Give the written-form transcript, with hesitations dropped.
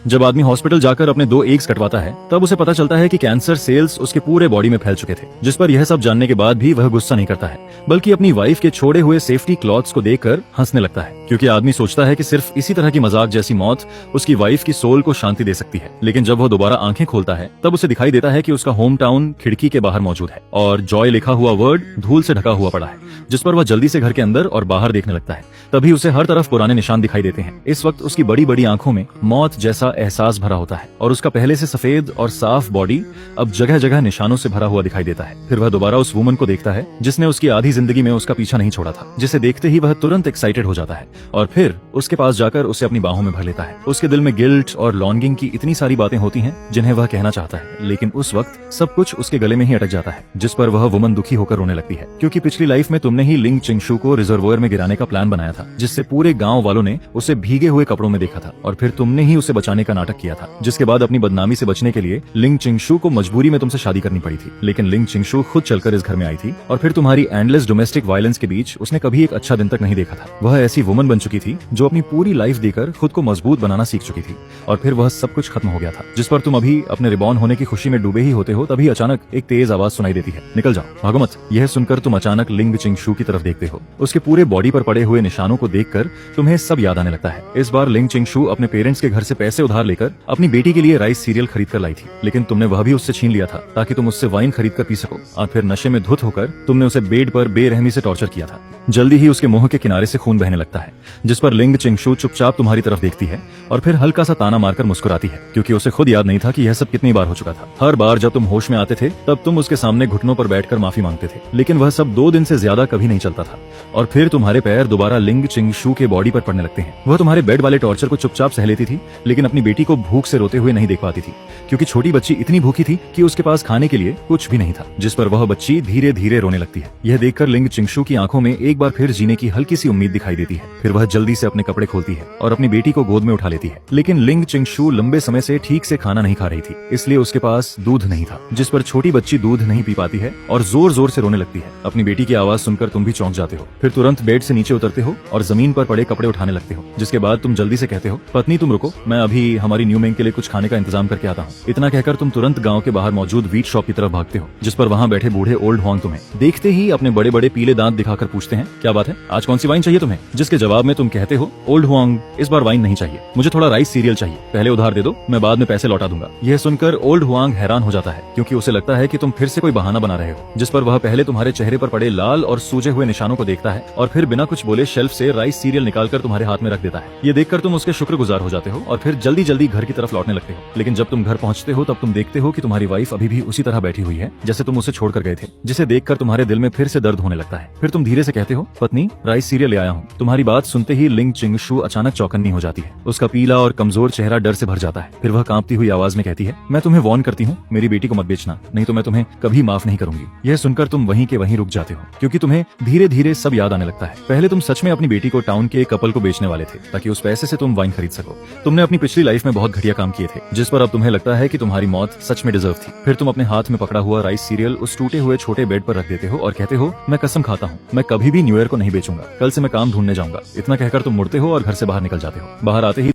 जब आदमी हॉस्पिटल जाकर अपने 2 एग्स कटवाता है तब उसे पता चलता है कि कैंसर सेल्स उसके पूरे बॉडी में फैल चुके थे, जिस पर यह सब जानने के बाद भी वह गुस्सा नहीं करता है, बल्कि अपनी वाइफ के छोड़े हुए सेफ्टी क्लॉथ्स को देखकर हंसने लगता है, क्योंकि आदमी सोचता है कि सिर्फ इसी तरह की मजाक जैसी मौत उसकी वाइफ की सोल को शांति दे सकती है। लेकिन जब वह दोबारा आंखें खोलता है तब उसे दिखाई देता है कि उसका होम टाउन खिड़की के बाहर मौजूद है और जॉय लिखा हुआ वर्ड धूल से ढका हुआ पड़ा है, जिस पर वह जल्दी से घर के अंदर और बाहर देखने लगता है। तभी उसे हर तरफ पुराने निशान दिखाई देते हैं। इस वक्त उसकी बड़ी बड़ी आंखों में मौत जैसा एहसास भरा होता है और उसका पहले से सफेद और साफ बॉडी अब जगह जगह निशानों से भरा हुआ दिखाई देता है। फिर वह दोबारा उस वुमन को देखता है जिसने उसकी आधी जिंदगी में उसका पीछा नहीं छोड़ा था, जिसे देखते ही वह तुरंत एक्साइटेड हो जाता है और फिर उसके पास जाकर उसे अपनी बाहों में भर लेता है। उसके दिल में गिल्ट और लॉन्गिंग की इतनी सारी बातें होती हैं जिन्हें वह कहना चाहता है, लेकिन उस वक्त सब कुछ उसके गले में ही अटक जाता है, जिस पर वह वुमन दुखी होकर रोने लगती है, क्योंकि पिछली लाइफ में तुमने ही लिंग चिंगशू को रिजर्वोयर में गिराने का प्लान बनाया था, जिससे पूरे गांव वालों ने उसे भीगे हुए कपड़ों में देखा था और फिर तुमने ही उसे बचाने का नाटक किया था, जिसके बाद अपनी बदनामी से बचने के लिए लिंग चिंगशू को मजबूरी में तुमसे शादी करनी पड़ी थी। लेकिन लिंग चिंगशू खुद चलकर इस घर में आई थी और फिर तुम्हारी एंडलेस डोमेस्टिक वायलेंस के बीच उसने कभी एक अच्छा दिन तक नहीं देखा था। वह ऐसी वुमन बन चुकी थी जो अपनी पूरी लाइफ देकर खुद को मजबूत बनाना सीख चुकी थी और फिर वह सब कुछ खत्म हो गया था, जिस पर तुम अभी अपने रिबॉर्न होने की खुशी में डूबे ही होते हो। तभी अचानक एक तेज आवाज सुनाई देती है, निकल जाओ, भागो मत। यह सुनकर तुम अचानक लिंग चिंगशू की तरफ देखते हो। उसके पूरे बॉडी पर पड़े हुए निशानों को देखकर तुम्हें सब याद आने लगता है। इस बार लिंग चिंगशू अपने पेरेंट्स के घर से पैसे उधार लेकर अपनी बेटी के लिए राइस सीरियल खरीद कर लाई थी, लेकिन तुमने वह भी उससे छीन लिया था ताकि तुम उससे वाइन खरीद कर पी सको। और फिर नशे में धुत होकर तुमने उसे बेड पर बेरहमी से टॉर्चर किया था। जल्दी ही उसके मुंह के किनारे से खून बहने लगता है, जिस पर लिंग चिंगशू चुपचाप तुम्हारी तरफ देखती है और फिर हल्का सा ताना मारकर मुस्कुराती है, क्योंकि उसे खुद याद नहीं था कि यह सब कितनी बार हो चुका था। हर बार जब तुम होश में आते थे तब तुम उसके सामने घुटनों पर बैठकर माफी मांगते थे, लेकिन वह सब 2 दिन से ज्यादा कभी नहीं चलता था और फिर तुम्हारे पैर दोबारा लिंग चिंगशू के बॉडी पर पड़ने लगते हैं। वह तुम्हारे बेड वाले टॉर्चर को चुपचाप सह लेती थी, लेकिन अपनी बेटी को भूख से रोते हुए नहीं देख पाती थी, क्योंकि छोटी बच्ची इतनी भूखी थी कि उसके पास खाने के लिए कुछ भी नहीं था, जिस पर वह बच्ची धीरे धीरे रोने लगती है। यह देखकर लिंग चिंगशू की आंखों में एक बार फिर जीने की हल्की सी उम्मीद दिखाई देती है। फिर वह जल्दी से अपने कपड़े खोलती है और अपनी बेटी को गोद में उठा लेती है, लेकिन लिंग चिंगशू लंबे समय से ठीक से खाना नहीं खा रही थी, इसलिए उसके पास दूध नहीं था, जिस पर छोटी बच्ची दूध नहीं पी पाती है और जोर जोर से रोने लगती है। अपनी बेटी की आवाज सुनकर तुम भी चौंक जाते हो। फिर तुरंत बेड से नीचे उतरते हो और जमीन पर पड़े कपड़े उठाने लगते हो, जिसके बाद तुम जल्दी से कहते हो, पत्नी तुम रुको, मैं अभी हमारी न्यू मेंग के लिए कुछ खाने का इंतजाम करके आता हूँ। इतना कहकर तुम तुरंत गाँव के बाहर मौजूद वीट शॉप की तरफ भागते हो, जिस पर वहाँ बैठे बूढ़े ओल्ड हुआंग तुम्हें देखते ही अपने बड़े बड़े पीले दांत दिखाकर पूछते हैं, क्या बात है, आज कौन सी वाइन चाहिए तुम्हें? जिसके जवाब में तुम कहते हो, ओल्ड हुआंग, इस बार वाइन नहीं चाहिए, मुझे थोड़ा राइस सीरियल चाहिए, पहले उधार दे दो, मैं बाद में पैसे लौटा दूंगा। यह सुनकर ओल्ड हुआंग हैरान हो जाता है, क्योंकि उसे लगता है कि तुम फिर से कोई बहाना बना रहे हो, जिस पर वह पहले तुम्हारे चेहरे पर पड़े लाल और सूजे हुए निशानों को देखता है और फिर बिना कुछ बोले शेल्फ से राइस सीरियल निकालकर तुम्हारे हाथ में रख देता है। ये देखकर तुम उसके शुक्रगुजार हो जाते हो और फिर जल्दी जल्दी घर की तरफ लौटने लगते हो। लेकिन जब तुम घर पहुंचते हो तब तुम देखते हो कि तुम्हारी वाइफ अभी भी उसी तरह बैठी हुई है जैसे तुम उसे छोड़कर गए थे, जिसे देखकर तुम्हारे दिल में फिर से दर्द होने लगता है। फिर तुम धीरे से कहते हो, पत्नी, राइस सीरियल ले आया हूँ। तुम्हारी बात सुनते ही लिंग चिंगशू अचानक चौकन्नी हो जाती है। उसका पीला और कमजोर चेहरा डर से भर जाता है। फिर वह कांपती हुई आवाज में कहती है, मैं तुम्हें वार्न करती हूँ, मेरी बेटी को मत बेचना, नहीं तो मैं तुम्हें कभी माफ नहीं करूंगी। यह सुनकर तुम वहीं के वहीं रुक जाते हो, क्योंकि तुम्हें धीरे धीरे सब याद आने लगता है। पहले तुम सच में अपनी बेटी को टाउन के एक कपल को बेचने वाले थे ताकि उस पैसे से तुम वाइन खरीद सको। तुमने अपनी पिछली लाइफ में बहुत घटिया काम किए थे, जिस पर अब तुम्हें लगता है कि तुम्हारी मौत सच में डिजर्व थी। फिर तुम अपने हाथ में पकड़ा हुआ राइस सीरियल उस टूटे हुए छोटे बेड पर रख देते हो और कहते हो, मैं कसम खाता हूँ, मैं कभी भी न्यू ईयर को नहीं बेचूंगा, कल से मैं काम ढूंढने जाऊंगा। इतना कहकर तुम मुड़ते हो और घर से बाहर निकल जाते हो। बाहर आते ही